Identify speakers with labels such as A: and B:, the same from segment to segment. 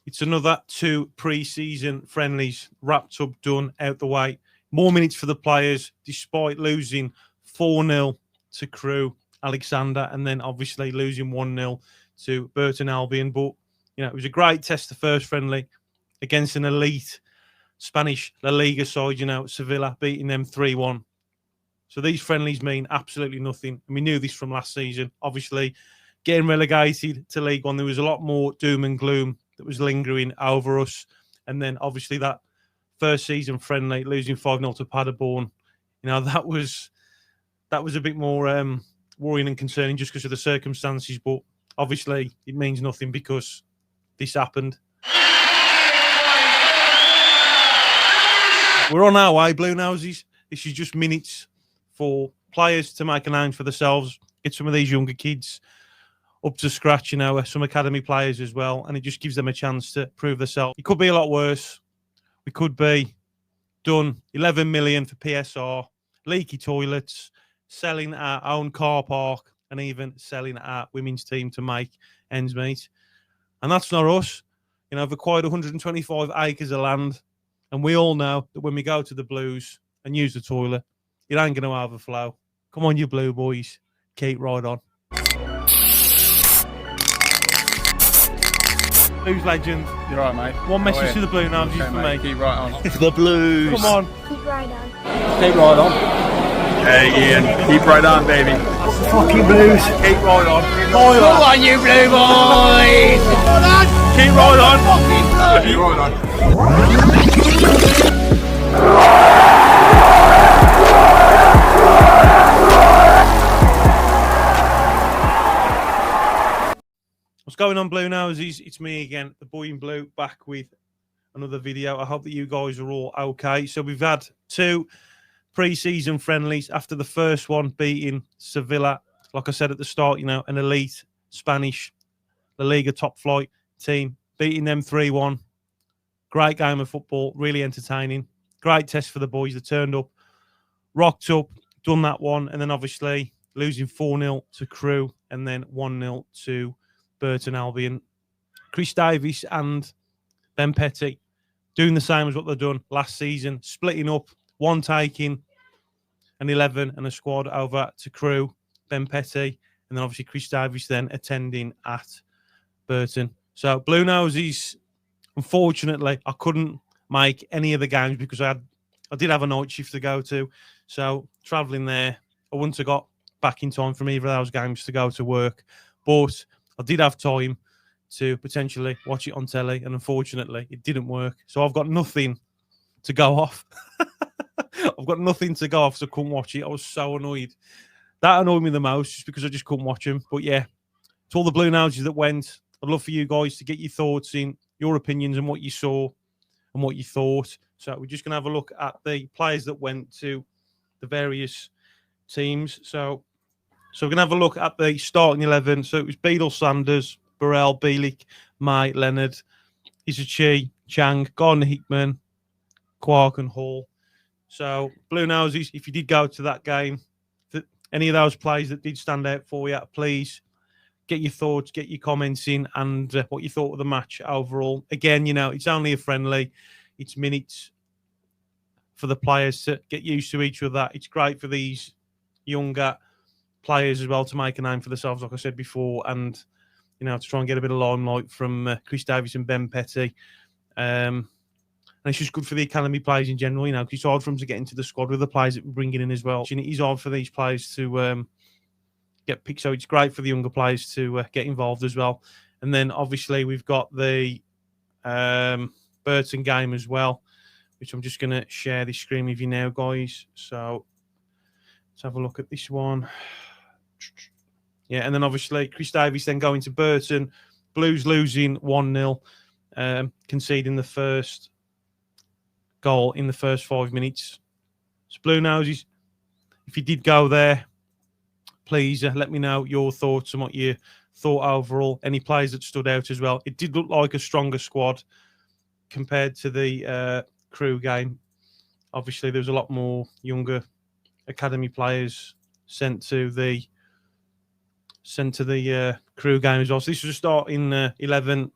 A: It's another 2 pre-season friendlies wrapped up, done, out the way. More minutes for the players, despite losing 4-0 to KRO Alexander, and then obviously losing 1-0 to Burton Albion. But it was a great test, the first friendly against an elite Spanish La Liga side. Sevilla beating them 3-1. So these friendlies mean absolutely nothing. And we knew this from last season. Obviously, getting relegated to League One, there was a lot more doom and gloom that was lingering over us. And then obviously that first season friendly, losing 5-0 to Paderborn, that was a bit more worrying and concerning just because of the circumstances. But obviously it means nothing because this happened. We're on our way, Blue Noses. This is just minutes for players to make a name for themselves, get some of these younger kids up to scratch, some academy players as well, and it just gives them a chance to prove themselves. It could be a lot worse. We could be done 11 million for PSR, leaky toilets, selling our own car park, and even selling our women's team to make ends meet. And that's not us. I've acquired 125 acres of land, and we all know that when we go to the Blues and use the toilet, it ain't going to overflow. Come on, you Blue boys. Keep right on. Blues legend.
B: You're right, mate.
A: One message to the Blue Noses for me.
B: Keep right on.
C: The Blues.
A: Come on.
D: Keep right on.
B: Keep right on. Hey, Ian. Keep right on, baby.
C: Fucking Blues.
B: Keep right on.
C: Come on, you Blue boys.
B: Keep right on. Keep right on.
A: What's going on, Blue Noses? It's me again, the boy in blue, back with another video. I hope that you guys are all okay. So we've had 2 pre-season friendlies after the first one beating Sevilla. Like I said at the start, an elite Spanish La Liga top flight team, beating them 3-1. Great game of football, really entertaining. Great test for the boys that turned up, rocked up, done that one, and then obviously losing 4-0 to KRO and then 1-0 to Burton Albion. Chris Davies and Ben Petty doing the same as what they've done last season, splitting up, one taking an 11 and a squad over to KRO, Ben Petty, and then obviously Chris Davies then attending at Burton. So Blue Noses, unfortunately, I couldn't make any of the games because I did have a night shift to go to. So travelling there, I wouldn't have got back in time from either of those games to go to work. But I did have time to potentially watch it on telly, and unfortunately, it didn't work. So I've got nothing to go off. I've got nothing to go off, so I couldn't watch it. I was so annoyed. That annoyed me the most, just because I just couldn't watch them. But yeah, to all the Blue Noses that went, I'd love for you guys to get your thoughts in, your opinions and what you saw and what you thought. So we're just going to have a look at the players that went to the various teams. So we're going to have a look at the starting 11. So it was Beadle, Sanders, Burrell, Bielik, May, Leonard, Isachi, Chang, Gardner, Hickman, Quark and Hall. So Blue Noses, if you did go to that game, any of those players that did stand out for you, please get your thoughts, get your comments in, and what you thought of the match overall. Again, it's only a friendly. It's minutes for the players to get used to each other. It's great for these younger players as well to make a name for themselves, like I said before, and to try and get a bit of limelight from Chris Davies and Ben Petty. And it's just good for the academy players in general, because it's hard for them to get into the squad with the players that we're bringing in as well. It is hard for these players to get picked, so it's great for the younger players to get involved as well. And then obviously we've got the Burton game as well, which I'm just going to share this screen with you now, guys. So let's have a look at this one. Yeah, and then obviously Chris Davies then going to Burton, Blues losing 1-0, conceding the first goal in the first 5 minutes. So Blue Noses, if you did go there, please let me know your thoughts and what you thought overall. Any players that stood out as well. It did look like a stronger squad compared to the KRO game. Obviously, there was a lot more younger academy players sent to the KRO game as well. So this was a starting 11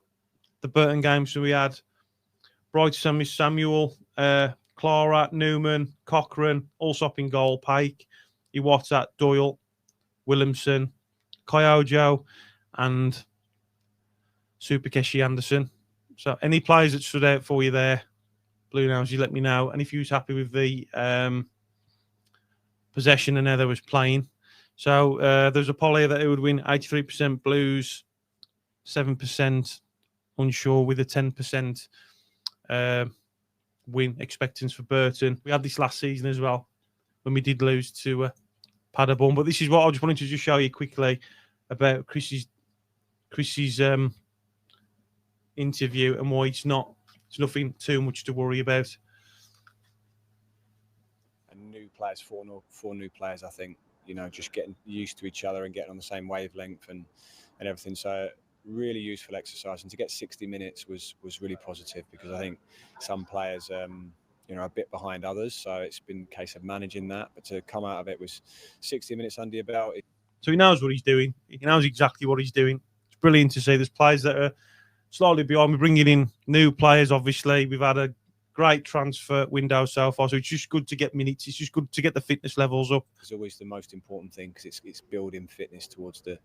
A: the Burton game. So we had Bright Samuel, Clara, Newman, Cochrane, Allsop in goal, Pike, Iwata, Doyle, Williamson, Kyojo, and Super Chrissy Anderson. So any players that stood out for you there, Blue Nails, you let me know. And if you was happy with the possession and how they was playing. So there's a poll here that it would win 83% Blues, 7% unsure with a 10% win expectance for Burton. We had this last season as well when we did lose to Paderborn. But this is what I just wanted to just show you quickly about Chrissy's interview and why it's nothing too much to worry about.
D: And new players, four new players, I think, you know, just getting used to each other and getting on the same wavelength and everything. So really useful exercise, and to get 60 minutes was really positive, because I think some players you know, are a bit behind others, so it's been a case of managing that. But to come out of it with 60 minutes under your belt,
A: so he knows what he's doing. He knows exactly what he's doing. It's brilliant to see. There's players that are slightly behind. We're bringing in new players, obviously. We've had a great transfer window so far, so it's just good to get minutes. It's just good to get the fitness levels up.
D: It's always the most important thing, because it's building fitness towards the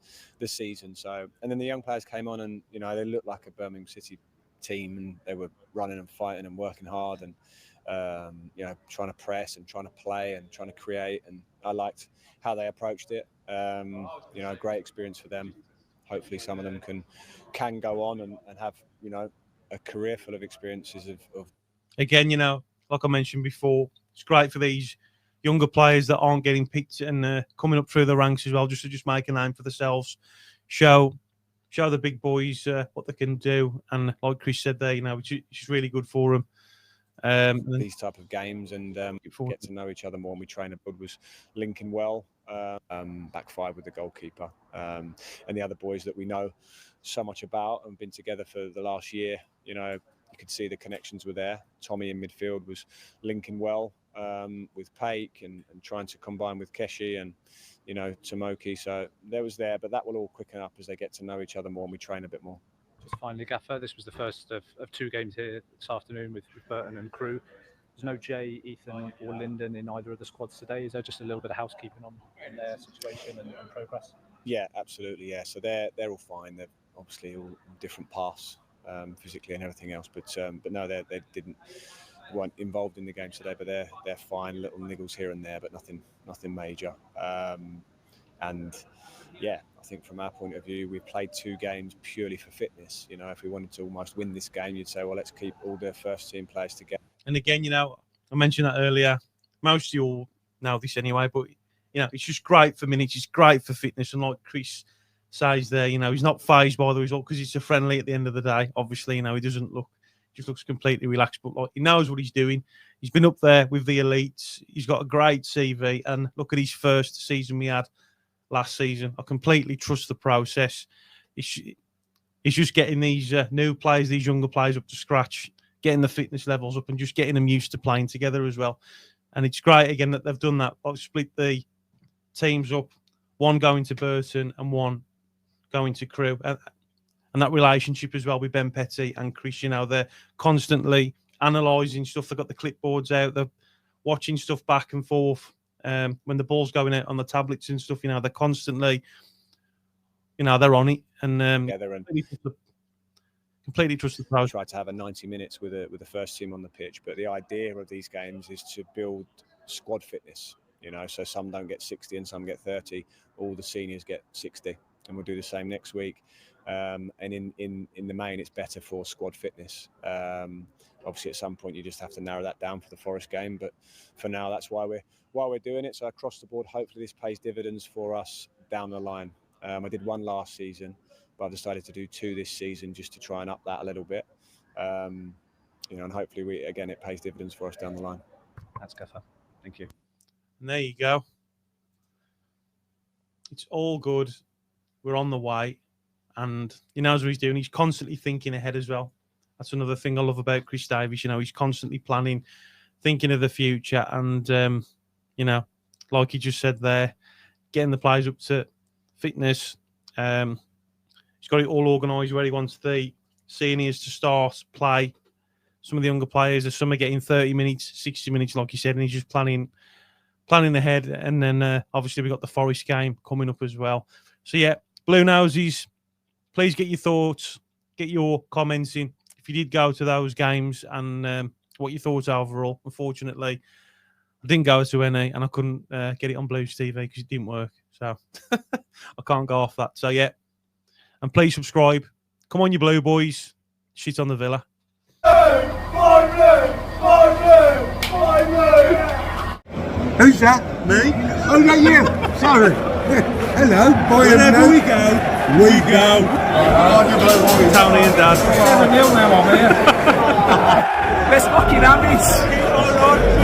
D: season. So, and then the young players came on, and you know, they looked like a Birmingham City team, and they were running and fighting and working hard, and you know, trying to press and trying to play and trying to create. And I liked how they approached it. You know, great experience for them. Hopefully some of them can go on and have, you know, a career full of experiences of
A: Again, you know, like I mentioned before, it's great for these younger players that aren't getting picked and coming up through the ranks as well, just to make a name for themselves, show the big boys what they can do. And like Chris said there, you know, it's really good for them.
D: These type of games, and get to know each other more. And we train at Bud was linking well, back five with the goalkeeper, and the other boys that we know so much about and been together for the last year. You know, you could see the connections were there. Tommy in midfield was linking well with Pake and trying to combine with Keshi and, you know, Tomoki. So there was there, but that will all quicken up as they get to know each other more and we train a bit more.
E: Just finally, Gaffer, this was the first of two games here this afternoon with Burton and crew. There's no Jay, Ethan or Lyndon in either of the squads today. Is there just a little bit of housekeeping on their situation and progress?
D: Yeah, absolutely, yeah. So they're all fine. They're obviously all different paths physically and everything else. But no, they weren't involved in the game today, but they're fine. Little niggles here and there, but nothing major. And yeah, I think from our point of view, we've played two games purely for fitness. You know, if we wanted to almost win this game, you'd say, well, let's keep all the first team players together.
A: And again, you know, I mentioned that earlier. Most of you all know this anyway, but you know, it's just great for minutes. It's great for fitness. And like Chris says there, you know, he's not phased by the result because it's a friendly at the end of the day. Obviously, you know, he just looks completely relaxed, but like, he knows what he's doing. He's been up there with the elites. He's got a great CV. And look at his first season we had last season. I completely trust the process. It's just getting these new players, these younger players up to scratch, getting the fitness levels up and just getting them used to playing together as well. And it's great, again, that they've done that. I've split the teams up, one going to Burton and one going to Crew. And that relationship as well with Ben Petty and Chris, you know, they're constantly analysing stuff. They've got the clipboards out. They're watching stuff back and forth. When the ball's going out on the tablets and stuff, you know, they're constantly, you know, they're on it. And
D: they're
A: completely trust the pros.
D: Try to have a 90 minutes with the first team on the pitch, but the idea of these games is to build squad fitness. You know, so some don't get 60 and some get 30. All the seniors get 60, and we'll do the same next week. And in the main, it's better for squad fitness. Obviously, at some point, you just have to narrow that down for the Forest game. But for now, that's why we're doing it. So across the board, hopefully, this pays dividends for us down the line. I did one last season, but I've decided to do two this season just to try and up that a little bit. You know, and hopefully, it pays dividends for us down the line.
E: That's Gaffer. Thank you.
A: And there you go. It's all good. We're on the way. And he knows what he's doing. He's constantly thinking ahead as well. That's another thing I love about Chris Davies. You know, he's constantly planning, thinking of the future. And, you know, like he just said there, getting the players up to fitness. He's got it all organised where he wants the seniors to start play some of the younger players. Some are getting 30 minutes, 60 minutes, like you said, and he's just planning ahead. And then obviously we've got the Forest game coming up as well. So yeah, Blue Noses, please get your thoughts, get your comments in. If you did go to those games and what your thoughts are overall. Unfortunately, I didn't go to any and I couldn't get it on Blues TV because it didn't work. So I can't go off that. So yeah, and please subscribe. Come on, you Blue boys. Shit on the Villa.
F: Who's that? Me? Oh, yeah, you. Sorry. Hello, boy. Wherever we go.
A: Tony and Dad.
C: 7-0 now, I'm here. Best fucking habits.